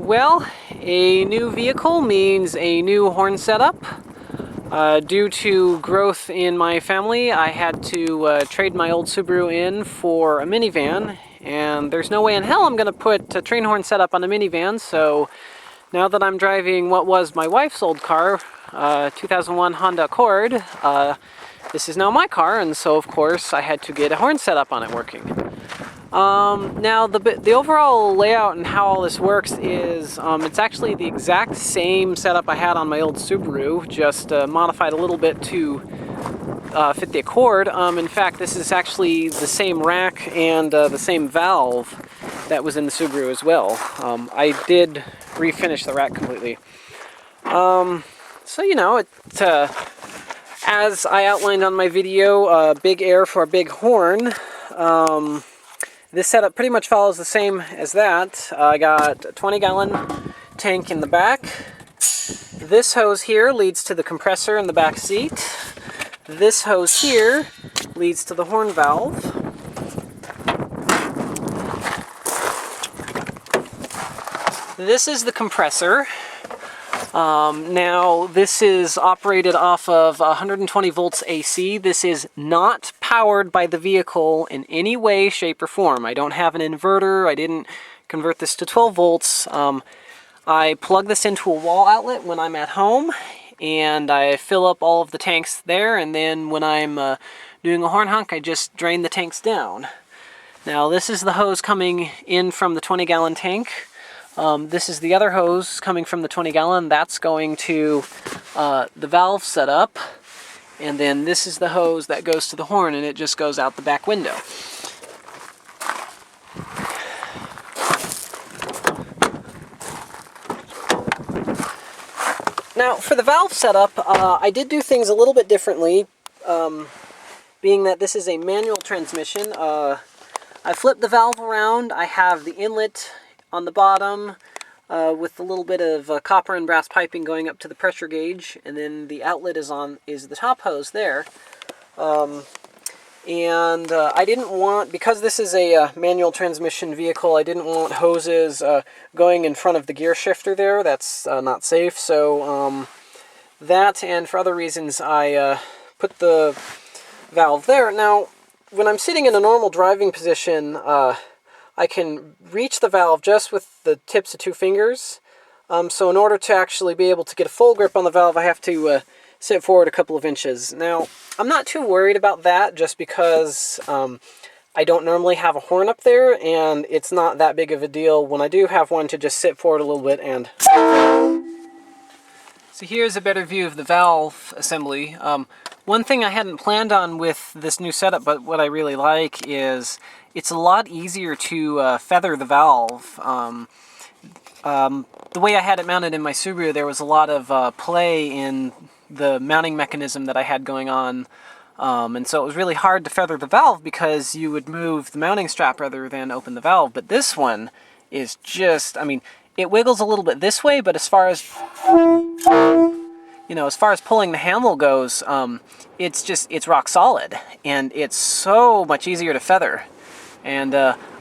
Well, a new vehicle means a new horn setup. Due to growth in my family, I had to trade my old Subaru in for a minivan, and there's no way in hell I'm going to put a train horn setup on a minivan, so now that I'm driving what was my wife's old car, 2001 Honda Accord, this is now my car, and so of course I had to get a horn setup on it working. Now the overall layout and how all this works is it's actually the exact same setup I had on my old Subaru, just modified a little bit to fit the Accord. In fact, this is actually the same rack and the same valve that was in the Subaru as well. I did refinish the rack completely. So you know, as I outlined on my video, big air for a big horn. This setup pretty much follows the same as that. I got a 20-gallon tank in the back. This hose here leads to the compressor in the back seat. This hose here leads to the horn valve. This is the compressor. Now this is operated off of 120 volts AC. This is not powered by the vehicle in any way, shape, or form. I don't have an inverter. I didn't convert this to 12 volts. I plug this into a wall outlet when I'm at home, and I fill up all of the tanks there, and then when I'm doing a horn honk, I just drain the tanks down. Now this is the hose coming in from the 20-gallon tank. This is the other hose coming from the 20-gallon. That's going to the valve setup. And then this is the hose that goes to the horn, and it just goes out the back window. Now, for the valve setup, I did do things a little bit differently, being that this is a manual transmission. I flipped the valve around. I have the inlet on the bottom with a little bit of copper and brass piping going up to the pressure gauge, and then the outlet is the top hose there. I didn't want, because this is a manual transmission vehicle, I didn't want hoses going in front of the gear shifter there. That's not safe. So that, and for other reasons, I put the valve there. Now, when I'm sitting in a normal driving position, I can reach the valve just with the tips of two fingers. So in order to actually be able to get a full grip on the valve, I have to sit forward a couple of inches. Now, I'm not too worried about that, just because I don't normally have a horn up there, and it's not that big of a deal when I do have one to just sit forward a little bit and... So here's a better view of the valve assembly. One thing I hadn't planned on with this new setup, but what I really like, is it's a lot easier to feather the valve. The way I had it mounted in my Subaru, there was a lot of play in the mounting mechanism that I had going on. And so it was really hard to feather the valve because you would move the mounting strap rather than open the valve. But this one is just, I mean, it wiggles a little bit this way, but as far as, you know, as far as pulling the handle goes, it's rock solid, and it's so much easier to feather. And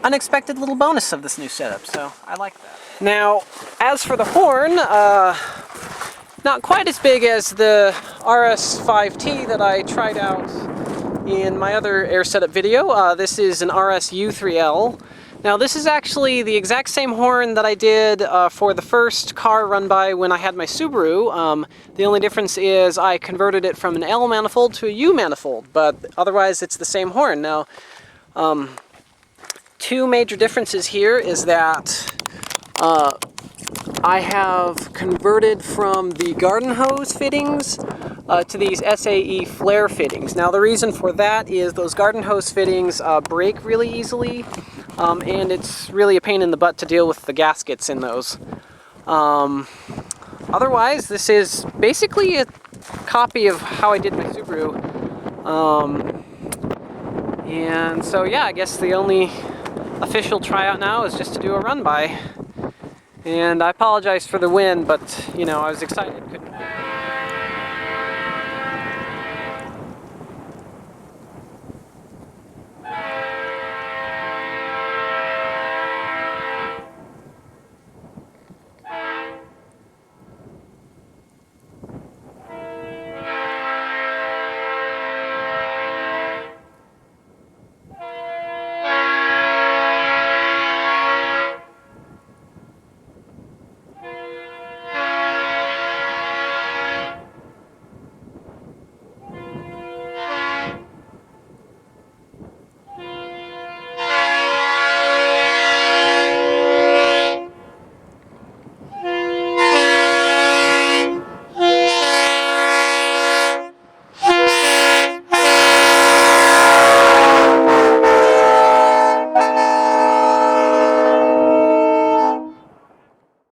unexpected little bonus of this new setup, so I like that. Now, as for the horn, not quite as big as the RS5T that I tried out in my other air setup video. This is an RS-U3L. Now, this is actually the exact same horn that I did for the first car run by when I had my Subaru. The only difference is I converted it from an L manifold to a U manifold, but otherwise it's the same horn. Now, two major differences here is that I have converted from the garden hose fittings to these SAE flare fittings. Now, the reason for that is those garden hose fittings break really easily, and it's really a pain in the butt to deal with the gaskets in those. Otherwise, this is basically a copy of how I did my Subaru. And so yeah, I guess the only official tryout now is just to do a run by. And I apologize for the wind, but you know, I was excited.